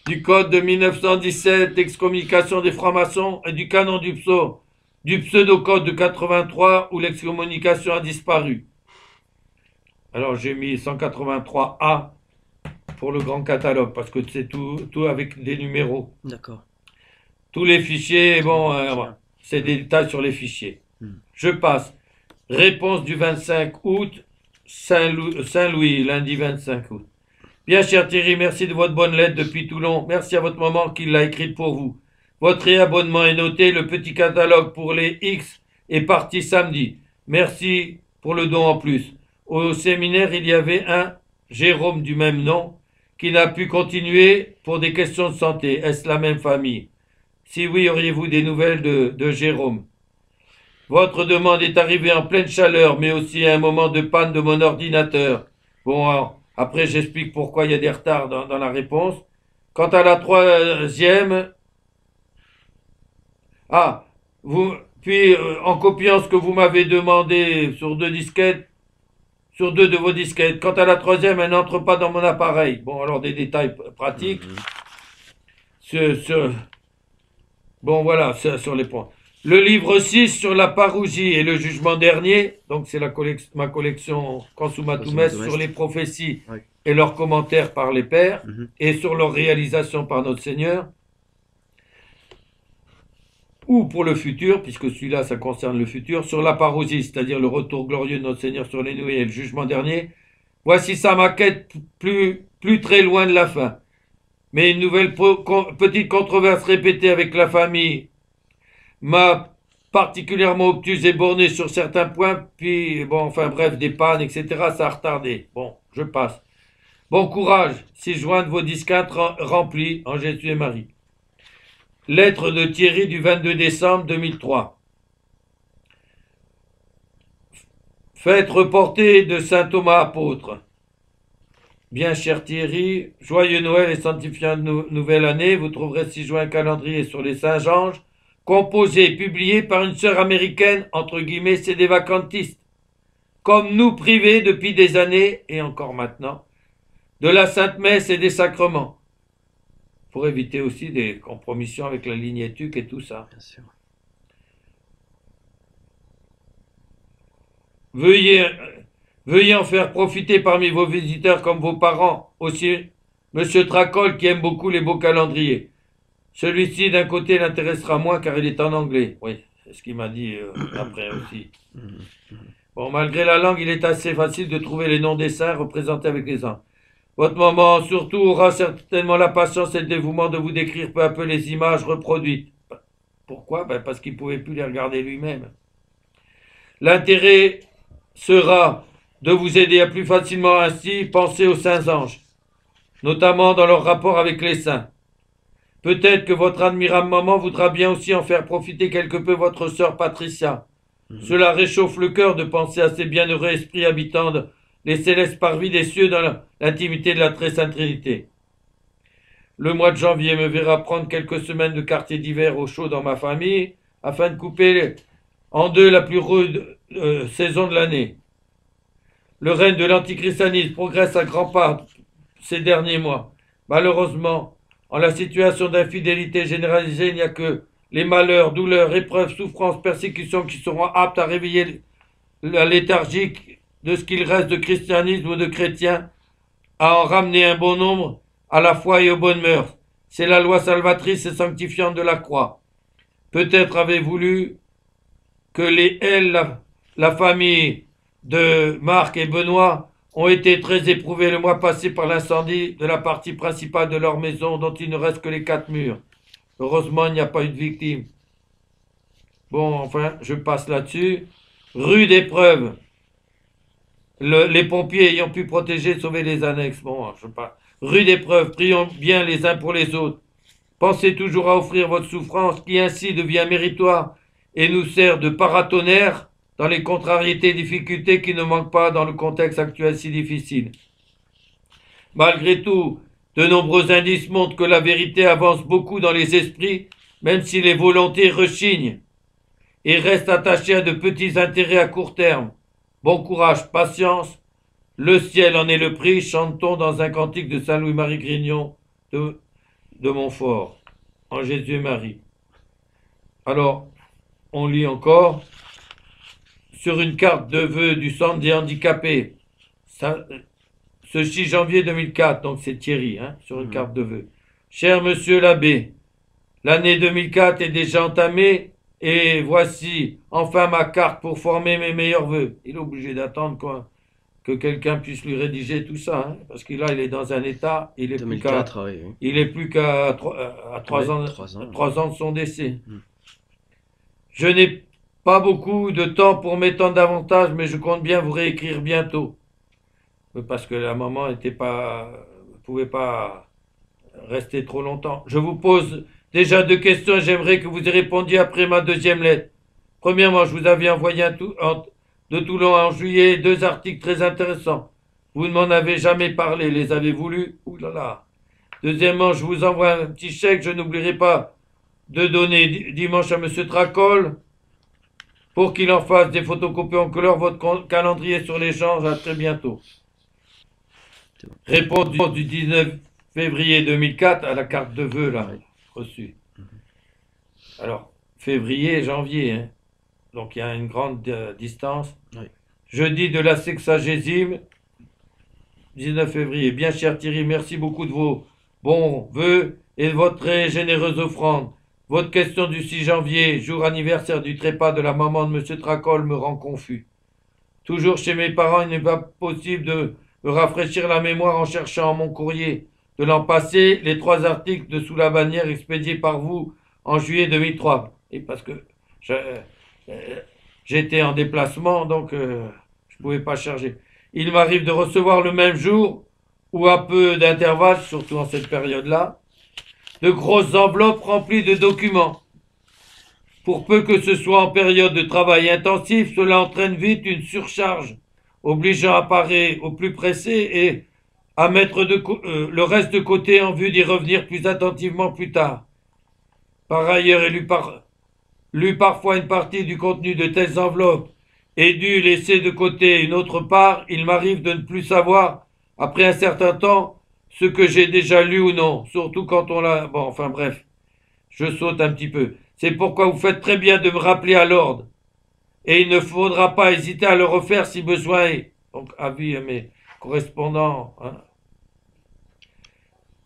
du code de 1917 d'excommunication des francs-maçons et du canon du psaume du pseudocode de 83 où l'excommunication a disparu. Alors j'ai mis 183A pour le grand catalogue parce que c'est tout avec des numéros. D'accord. Tous les fichiers, bon, Fichier. c'est des détails sur les fichiers. Hmm. Je passe. Réponse du 25 août, Saint-Louis, lundi 25 août. Bien cher Thierry, merci de votre bonne lettre depuis Toulon. Merci à votre maman qui l'a écrite pour vous. Votre réabonnement est noté. Le petit catalogue pour les X est parti samedi. Merci pour le don en plus. Au séminaire, il y avait un Jérôme du même nom qui n'a pu continuer pour des questions de santé. Est-ce la même famille? Si oui, auriez-vous des nouvelles de Jérôme? Votre demande est arrivée en pleine chaleur, mais aussi à un moment de panne de mon ordinateur. Bon, alors, après j'explique pourquoi il y a des retards dans la réponse. Quant à la troisième, puis en copiant ce que vous m'avez demandé sur deux disquettes, sur deux de vos disquettes. Quant à la troisième, elle n'entre pas dans mon appareil. Bon, alors des détails pratiques. Bon, voilà, sur les points. Le livre 6 sur la parousie et le jugement dernier, donc c'est ma collection Consummatum Est sur les prophéties et leurs commentaires par les pères et sur leur réalisation par notre Seigneur. Ou pour le futur, puisque celui-là, ça concerne le futur, sur la parousie, c'est-à-dire le retour glorieux de notre Seigneur sur les nuées et le jugement dernier. Voici sa maquette plus très loin de la fin. Mais une nouvelle petite controverse répétée avec la famille m'a particulièrement obtuse et bornée sur certains points, puis, bon, enfin bref, des pannes, etc., ça a retardé. Bon, je passe. Bon courage, 6 juin de vos disquettes remplis en Jésus et Marie. Lettre de Thierry du 22 décembre 2003. Fête reportée de saint Thomas apôtre. Bien cher Thierry, joyeux Noël et sanctifiante nouvelle année. Vous trouverez 6 juin un calendrier sur les Saint-Georges, composé et publié par une sœur américaine, entre guillemets, c'est des vacantistes, comme nous privés depuis des années, et encore maintenant, de la Sainte Messe et des sacrements, pour éviter aussi des compromissions avec la ligne étuque et tout ça. Bien sûr. Veuillez en faire profiter parmi vos visiteurs comme vos parents, aussi Monsieur Tracol qui aime beaucoup les beaux calendriers. Celui-ci, d'un côté, l'intéressera moins car il est en anglais. Oui, c'est ce qu'il m'a dit après aussi. Bon, malgré la langue, il est assez facile de trouver les noms des saints représentés avec les ans. Votre maman, surtout, aura certainement la patience et le dévouement de vous décrire peu à peu les images reproduites. Pourquoi? Parce qu'il ne pouvait plus les regarder lui-même. L'intérêt sera de vous aider à plus facilement ainsi penser aux saints anges, notamment dans leur rapport avec les saints. Peut-être que votre admirable maman voudra bien aussi en faire profiter quelque peu votre sœur Patricia. Cela réchauffe le cœur de penser à ces bienheureux esprits habitants les célestes parvis des cieux dans l'intimité de la très sainte Trinité. Le mois de janvier me verra prendre quelques semaines de quartier d'hiver au chaud dans ma famille, afin de couper en deux la plus rude saison de l'année. Le règne de l'antichristianisme progresse à grands pas ces derniers mois. Malheureusement, en la situation d'infidélité généralisée, il n'y a que les malheurs, douleurs, épreuves, souffrances, persécutions qui seront aptes à réveiller la léthargie de ce qu'il reste de christianisme ou de chrétiens, à en ramener un bon nombre à la foi et aux bonnes mœurs. C'est la loi salvatrice et sanctifiante de la croix. Peut-être avez-vous lu que la famille de Marc et Benoît, ont été très éprouvés le mois passé par l'incendie de la partie principale de leur maison dont il ne reste que les 4 murs. Heureusement, il n'y a pas eu de victime. Bon, enfin, je passe là-dessus. Rude épreuve. Les pompiers ayant pu protéger, sauver les annexes. Bon, je passe. Rude épreuve, prions bien les uns pour les autres. Pensez toujours à offrir votre souffrance qui ainsi devient méritoire et nous sert de paratonnerre dans les contrariétés et difficultés qui ne manquent pas dans le contexte actuel si difficile. Malgré tout, de nombreux indices montrent que la vérité avance beaucoup dans les esprits, même si les volontés rechignent et restent attachées à de petits intérêts à court terme. Bon courage, patience, le ciel en est le prix, chante-t-on dans un cantique de Saint Louis-Marie Grignon de Montfort, en Jésus et Marie. Alors, on lit encore sur une carte de vœux du centre des handicapés. Ça, ce 6 janvier 2004, donc c'est Thierry, hein, sur une carte de vœux. Cher monsieur l'abbé, l'année 2004 est déjà entamée et voici enfin ma carte pour former mes meilleurs vœux. Il est obligé d'attendre quoi, que quelqu'un puisse lui rédiger tout ça, hein, parce que là il est dans un état, il est plus qu'à 2004, oui, oui. il est plus qu'à Ouais, 3 ans, 3 ans. 3 ans de son décès. Mm. Je n'ai pas beaucoup de temps pour m'étendre davantage, mais je compte bien vous réécrire bientôt. Parce que la maman ne pouvait pas rester trop longtemps. Je vous pose déjà 2 questions et j'aimerais que vous y répondiez après ma deuxième lettre. Premièrement, je vous avais envoyé de Toulon en juillet 2 articles très intéressants. Vous ne m'en avez jamais parlé, les avez-vous lus? Ouh là là. Deuxièmement, je vous envoie un petit chèque, je n'oublierai pas de donner dimanche à monsieur Tracol pour qu'il en fasse des photocopies en couleur, votre calendrier sur l'échange. À très bientôt. Réponse du 19 février 2004 à la carte de vœux, là, Oui. reçue. Alors, février et janvier, hein. Donc il y a une grande distance. Oui. Jeudi de la 60e, 19 février. Bien cher Thierry, merci beaucoup de vos bons vœux et de votre très généreuse offrande. Votre question du 6 janvier, jour anniversaire du trépas de la maman de M. Tracol, me rend confus. Toujours chez mes parents, il n'est pas possible de me rafraîchir la mémoire en cherchant mon courrier de l'an passé les 3 articles de Sous la bannière expédiés par vous en juillet 2003. Et parce que j'étais en déplacement, donc je ne pouvais pas charger. Il m'arrive de recevoir le même jour, ou à peu d'intervalle, surtout en cette période-là, de grosses enveloppes remplies de documents. Pour peu que ce soit en période de travail intensif, cela entraîne vite une surcharge, obligeant à parer au plus pressé et à mettre le reste de côté en vue d'y revenir plus attentivement plus tard. Par ailleurs, lu parfois une partie du contenu de telles enveloppes et dû laisser de côté une autre part, il m'arrive de ne plus savoir, après un certain temps, ce que j'ai déjà lu ou non, surtout quand on l'a... Bon, enfin bref, je saute un petit peu. C'est pourquoi vous faites très bien de me rappeler à l'ordre. Et il ne faudra pas hésiter à le refaire si besoin est. Donc, avis à mes correspondants. Hein.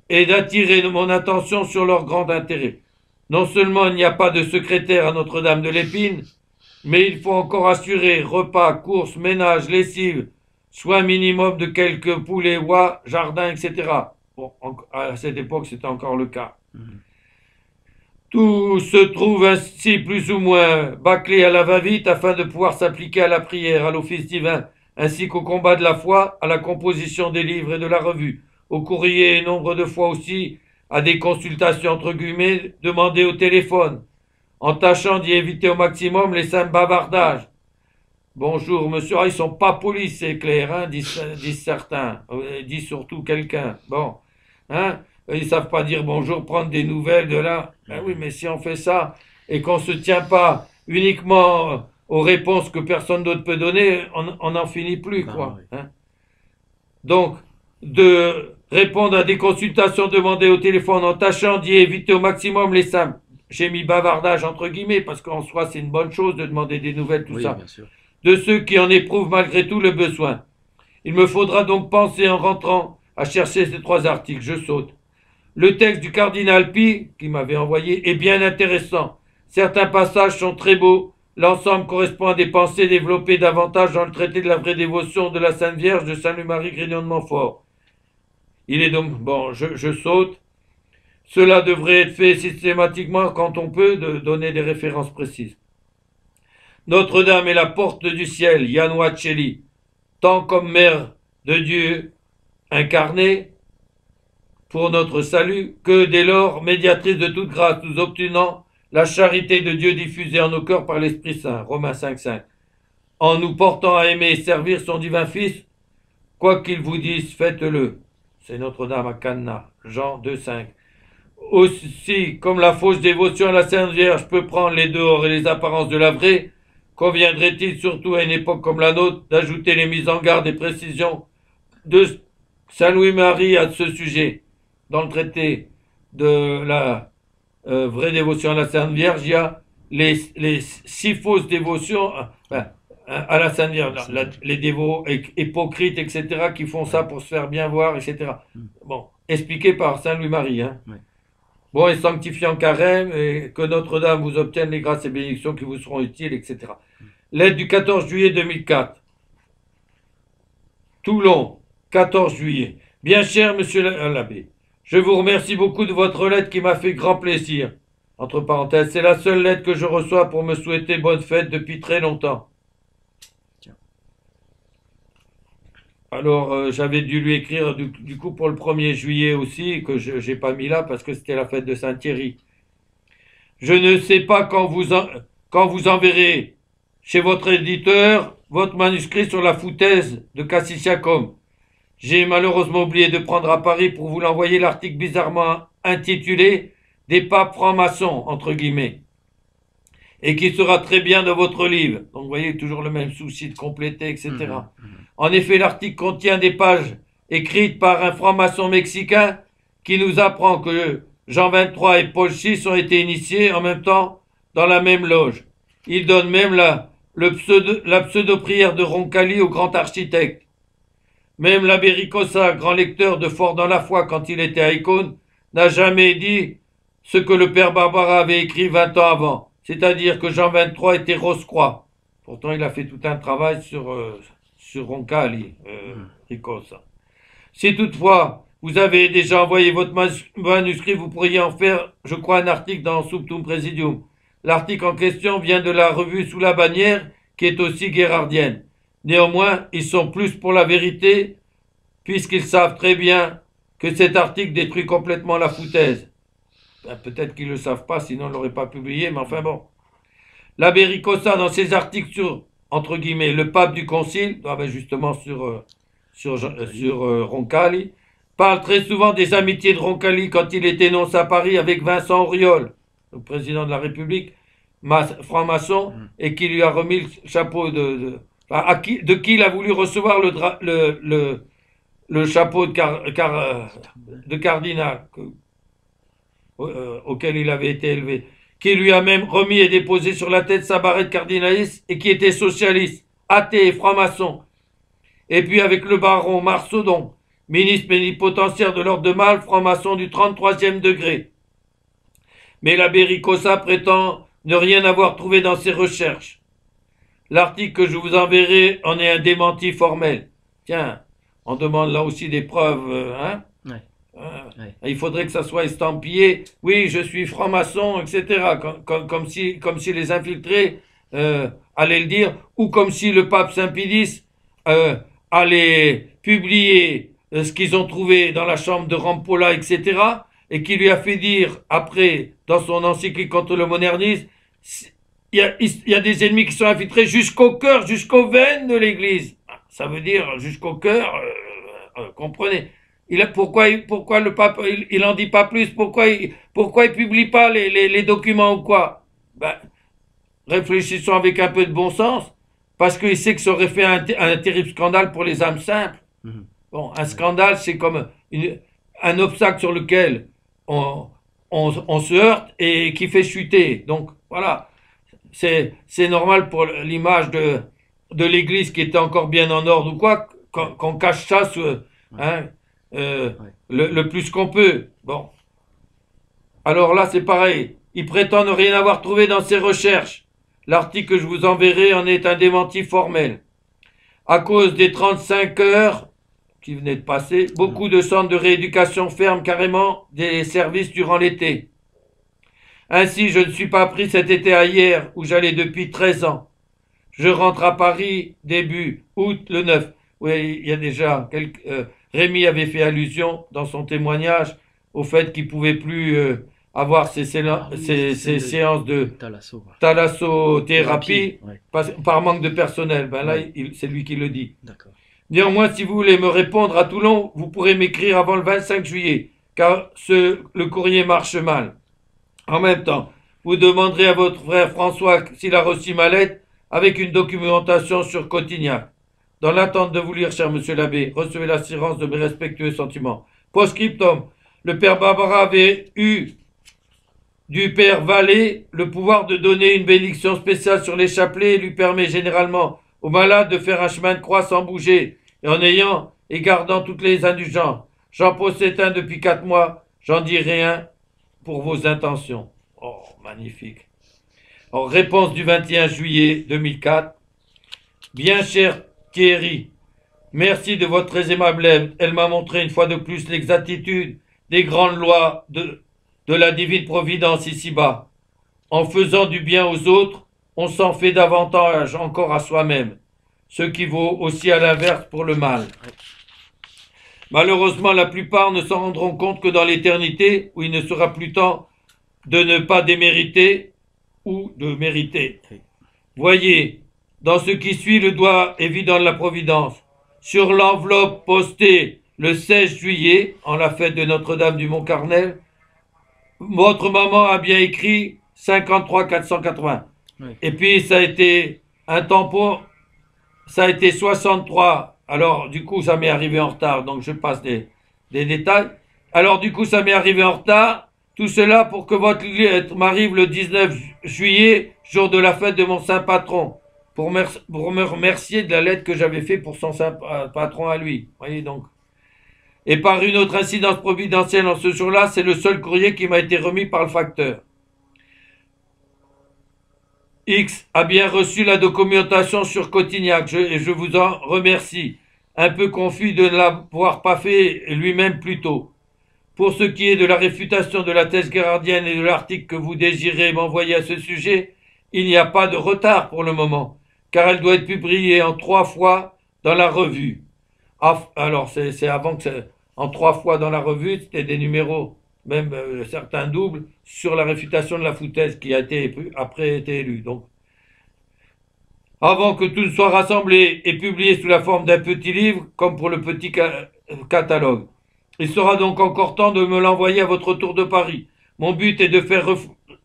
Et d'attirer mon attention sur leur grand intérêt. Non seulement il n'y a pas de secrétaire à Notre-Dame de l'Épine, mais il faut encore assurer repas, courses, ménage, lessive, soins minimum de quelques poulets, oies, jardins, etc. Bon, à cette époque, c'était encore le cas. Tout se trouve ainsi plus ou moins bâclé à la va-vite afin de pouvoir s'appliquer à la prière, à l'office divin, ainsi qu'au combat de la foi, à la composition des livres et de la revue, au courrier et nombre de fois aussi à des consultations entre guillemets demandées au téléphone, en tâchant d'y éviter au maximum les simples bavardages. Bonjour, monsieur. Ah, ils sont pas polis, c'est clair, hein, disent certains. Disent surtout quelqu'un. Bon, hein, ils savent pas dire bonjour, prendre des nouvelles de là. Ben oui, mais si on fait ça et qu'on se tient pas uniquement aux réponses que personne d'autre peut donner, on n'en finit plus, quoi. Oui. Hein. Donc, de répondre à des consultations demandées au téléphone en tâchant d'y éviter au maximum les simples. J'ai mis bavardage entre guillemets, parce qu'en soi, c'est une bonne chose de demander des nouvelles, tout Oui, ça. bien sûr. De ceux qui en éprouvent malgré tout le besoin. Il me faudra donc penser en rentrant à chercher ces 3 articles. Je saute. Le texte du cardinal Pi, qui m'avait envoyé, est bien intéressant. Certains passages sont très beaux. L'ensemble correspond à des pensées développées davantage dans le traité de la vraie dévotion de la Sainte Vierge de Saint-Louis-Marie Grignon de Montfort. Il est donc... Bon, je saute. Cela devrait être fait systématiquement quand on peut, de donner des références précises. Notre-Dame est la porte du ciel, Yanua Cheli, tant comme mère de Dieu incarnée pour notre salut, que dès lors, médiatrice de toute grâce, nous obtenant la charité de Dieu diffusée en nos cœurs par l'Esprit Saint, Romains 5,5, en nous portant à aimer et servir son divin Fils, quoi qu'il vous dise, faites-le. C'est Notre-Dame à Canna, Jean 2,5. Aussi, comme la fausse dévotion à la Sainte Vierge peut prendre les dehors et les apparences de la vraie, conviendrait-il surtout à une époque comme la nôtre d'ajouter les mises en garde et précisions de Saint Louis-Marie à ce sujet. Dans le traité de la vraie dévotion à la Sainte Vierge, il y a les six fausses dévotions à la Sainte Vierge, les dévots hypocrites, etc., qui font ça pour se faire bien voir, etc. Bon, expliqué par Saint Louis-Marie. Hein. Ouais. Bon, et sanctifiant carême, et que Notre-Dame vous obtienne les grâces et bénédictions qui vous seront utiles, etc. Lettre du 14 juillet 2004. Toulon, 14 juillet. Bien cher monsieur l'abbé, je vous remercie beaucoup de votre lettre qui m'a fait grand plaisir. Entre parenthèses, c'est la seule lettre que je reçois pour me souhaiter bonne fête depuis très longtemps. Alors, j'avais dû lui écrire du coup pour le 1er juillet aussi, que je n'ai pas mis là parce que c'était la fête de Saint-Thierry. Je ne sais pas quand vous enverrez chez votre éditeur votre manuscrit sur la foutaise de Cassissiacum. J'ai malheureusement oublié de prendre à Paris pour vous l'envoyer l'article bizarrement intitulé « Des papes francs-maçons » entre guillemets, et qui sera très bien dans votre livre. Donc vous voyez, toujours le même souci de compléter, etc. En effet, l'article contient des pages écrites par un franc-maçon mexicain qui nous apprend que Jean XXIII et Paul VI ont été initiés en même temps dans la même loge. Il donne même la pseudo-prière de Roncalli au grand architecte. Même l'abbé Ricossa, grand lecteur de Fort dans la foi quand il était à Icône, n'a jamais dit ce que le père Barbara avait écrit 20 ans avant, c'est-à-dire que Jean XXIII était Rose-Croix. Pourtant, il a fait tout un travail sur Roncalli, Ricossa. Si toutefois vous avez déjà envoyé votre manuscrit, vous pourriez en faire, je crois, un article dans Subtum Presidium. L'article en question vient de la revue Sous la bannière, qui est aussi guérardienne. Néanmoins, ils sont plus pour la vérité, puisqu'ils savent très bien que cet article détruit complètement la foutaise. Peut-être qu'ils ne le savent pas, sinon ils ne l'auraient pas publié, mais enfin bon. L'abbé Ricossa, dans ses articles sur, entre guillemets, le pape du concile, justement sur Roncalli, parle très souvent des amitiés de Roncalli quand il était nonce à Paris avec Vincent Auriol, le président de la République, franc-maçon, et qui lui a remis le chapeau de qui il a voulu recevoir le chapeau de cardinal auquel il avait été élevé, qui lui a même remis et déposé sur la tête sa barrette cardinaliste et qui était socialiste, athée et franc-maçon. Et puis avec le baron Marsaudon, ministre plénipotentiaire de l'ordre de Malte, franc-maçon du 33e degré. Mais l'abbé Ricossa prétend ne rien avoir trouvé dans ses recherches. L'article que je vous enverrai en est un démenti formel. Tiens, on demande là aussi des preuves, hein? Ouais. Ouais. Il faudrait que ça soit estampillé. Oui, je suis franc-maçon, etc. Comme si les infiltrés allaient le dire, ou comme si le pape Saint-Pie allait publier ce qu'ils ont trouvé dans la chambre de Rampolla, etc. Et qui lui a fait dire après, dans son encyclique contre le modernisme, il y a des ennemis qui sont infiltrés jusqu'au cœur, jusqu'aux veines de l'Église. Ça veut dire jusqu'au cœur, comprenez. Pourquoi le pape, il en dit pas plus? Pourquoi il publie pas les documents ou quoi? Réfléchissons avec un peu de bon sens, parce qu'il sait que ça aurait fait un terrible scandale pour les âmes simples. Bon, un scandale, c'est comme un obstacle sur lequel on se heurte et qui fait chuter. Donc, voilà. C'est normal pour l'image de l'Église qui était encore bien en ordre ou quoi, qu'on cache ça le plus qu'on peut. Bon. Alors là, c'est pareil. Il prétend ne rien avoir trouvé dans ses recherches. L'article que je vous enverrai en est un démenti formel. À cause des 35 heures qui venaient de passer, beaucoup de centres de rééducation ferment carrément des services durant l'été. Ainsi, je ne suis pas pris cet été à Hyères, où j'allais depuis 13 ans. Je rentre à Paris début août le 9. Oui, il y a déjà Rémi avait fait allusion dans son témoignage au fait qu'il ne pouvait plus avoir ces séances de thalassothérapie par manque de personnel. Là, c'est lui qui le dit. Néanmoins, si vous voulez me répondre à Toulon, vous pourrez m'écrire avant le 25 juillet, car le courrier marche mal. En même temps, vous demanderez à votre frère François s'il a reçu ma lettre avec une documentation sur Cotignac. Dans l'attente de vous lire, cher monsieur l'abbé, recevez l'assurance de mes respectueux sentiments. Post-scriptum, le père Barbara avait eu du père Vallée, le pouvoir de donner une bénédiction spéciale sur les chapelets lui permet généralement aux malades de faire un chemin de croix sans bouger et en ayant et gardant toutes les indulgences. J'en possède un depuis 4 mois, j'en dis rien pour vos intentions. Oh, magnifique. En réponse du 21 juillet 2004. Bien cher Thierry, merci de votre très aimable aide. Elle m'a montré une fois de plus l'exactitude des grandes lois de la divine providence ici-bas. En faisant du bien aux autres, on s'en fait davantage encore à soi-même, ce qui vaut aussi à l'inverse pour le mal. Malheureusement, la plupart ne s'en rendront compte que dans l'éternité, où il ne sera plus temps de ne pas démériter ou de mériter. Voyez, dans ce qui suit, le doigt évident de la Providence. Sur l'enveloppe postée le 16 juillet, en la fête de Notre-Dame du Mont-Carmel, votre maman a bien écrit 53 480. Oui. Et puis, ça a été un tampon, ça a été 63. Alors, du coup, ça m'est arrivé en retard, donc je passe des détails. Alors, du coup, ça m'est arrivé en retard. Tout cela pour que votre lettre m'arrive le 19 juillet, jour de la fête de mon saint patron, pour me remercier de la lettre que j'avais faite pour son saint patron à lui. Voyez donc. Et par une autre incidence providentielle en ce jour-là, c'est le seul courrier qui m'a été remis par le facteur. X a bien reçu la documentation sur Cotignac et je vous en remercie. Un peu confus de ne l'avoir pas fait lui-même plus tôt. Pour ce qui est de la réfutation de la thèse gérardienne et de l'article que vous désirez m'envoyer à ce sujet, il n'y a pas de retard pour le moment, car elle doit être publiée en 3 fois dans la revue. Alors, c'est avant que en 3 fois dans la revue, c'était des numéros, même certains doubles, sur la réfutation de la foutaise qui a après été élue. Donc, avant que tout ne soit rassemblé et publié sous la forme d'un petit livre, comme pour le petit catalogue. Il sera donc encore temps de me l'envoyer à votre retour de Paris. Mon but est de faire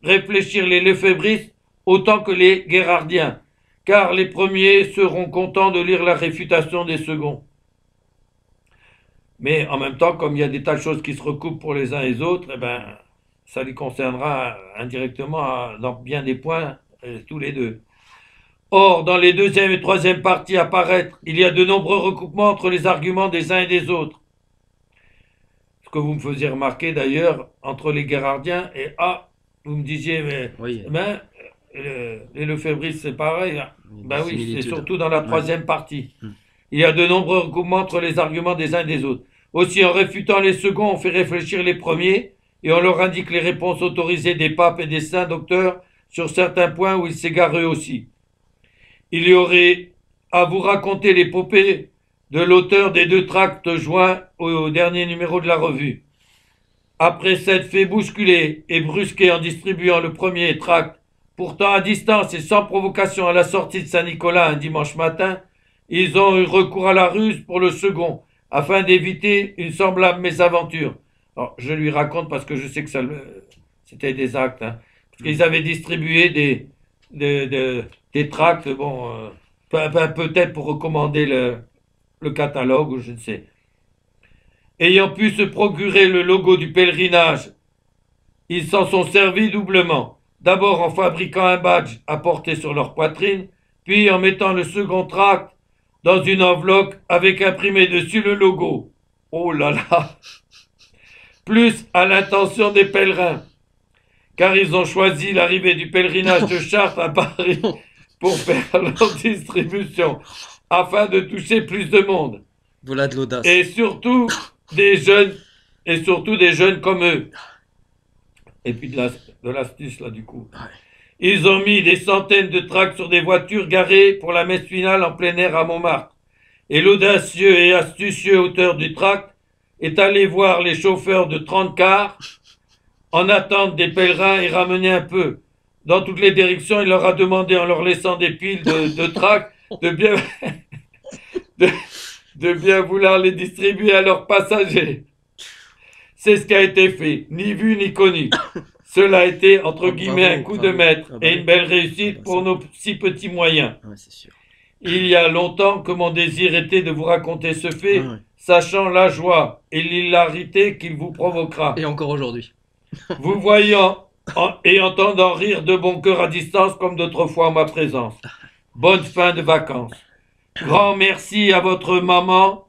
réfléchir les lefébristes autant que les guérardiens, car les premiers seront contents de lire la réfutation des seconds. Mais en même temps, comme il y a des tas de choses qui se recoupent pour les uns et les autres, eh ben, ça les concernera indirectement dans bien des points, tous les deux. Or, dans les deuxième et troisième parties à paraître, il y a de nombreux recoupements entre les arguments des uns et des autres. Ce que vous me faisiez remarquer d'ailleurs, entre les guérardiens et vous me disiez, mais oui. Les lefébristes, c'est pareil. Hein. Ben oui, c'est surtout dans la troisième partie. Il y a de nombreux recoupements entre les arguments des uns et des autres. Aussi, en réfutant les seconds, on fait réfléchir les premiers et on leur indique les réponses autorisées des papes et des saints docteurs sur certains points où ils s'égarent eux aussi. Il y aurait à vous raconter l'épopée de l'auteur des 2 tracts joints au dernier numéro de la revue. Après s'être fait bousculer et brusquer en distribuant le premier tract, pourtant à distance et sans provocation à la sortie de Saint-Nicolas un dimanche matin, ils ont eu recours à la ruse pour le second, afin d'éviter une semblable mésaventure. Alors, je lui raconte parce que je sais que c'était des actes. Hein, parce qu'ils avaient distribué des tracts, bon, peut-être pour recommander le catalogue, ou je ne sais. Ayant pu se procurer le logo du pèlerinage, ils s'en sont servis doublement. D'abord en fabriquant un badge à porter sur leur poitrine, puis en mettant le second tract dans une enveloppe avec imprimé dessus le logo. Oh là là! Plus à l'intention des pèlerins, car ils ont choisi l'arrivée du pèlerinage de Chartres à Paris pour faire leur distribution, afin de toucher plus de monde. Voilà de l'audace. Et surtout des jeunes comme eux. Et puis de l'astuce là du coup. Ouais. Ils ont mis des centaines de tracts sur des voitures garées pour la messe finale en plein air à Montmartre. Et l'audacieux et astucieux auteur du tract est allé voir les chauffeurs de 30 cars en attente des pèlerins et ramener un peu. Dans toutes les directions, il leur a demandé, en leur laissant des piles de tracts, de bien vouloir les distribuer à leurs passagers. C'est ce qui a été fait, ni vu ni connu. Cela a été, entre guillemets, un coup de maître et une belle réussite pour nos si petits moyens. Ouais, c'est sûr. Il y a longtemps que mon désir était de vous raconter ce fait, sachant la joie et l'hilarité qu'il vous provoquera. Et encore aujourd'hui. Vous voyant et entendant rire de bon cœur à distance comme d'autres fois en ma présence. Bonne fin de vacances. Grand merci à votre maman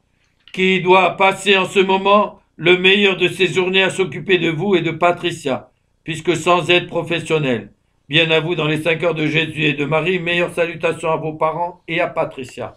qui doit passer en ce moment le meilleur de ses journées à s'occuper de vous et de Patricia, puisque sans aide professionnelle. Bien à vous dans les 5 heures de Jésus et de Marie, meilleures salutations à vos parents et à Patricia.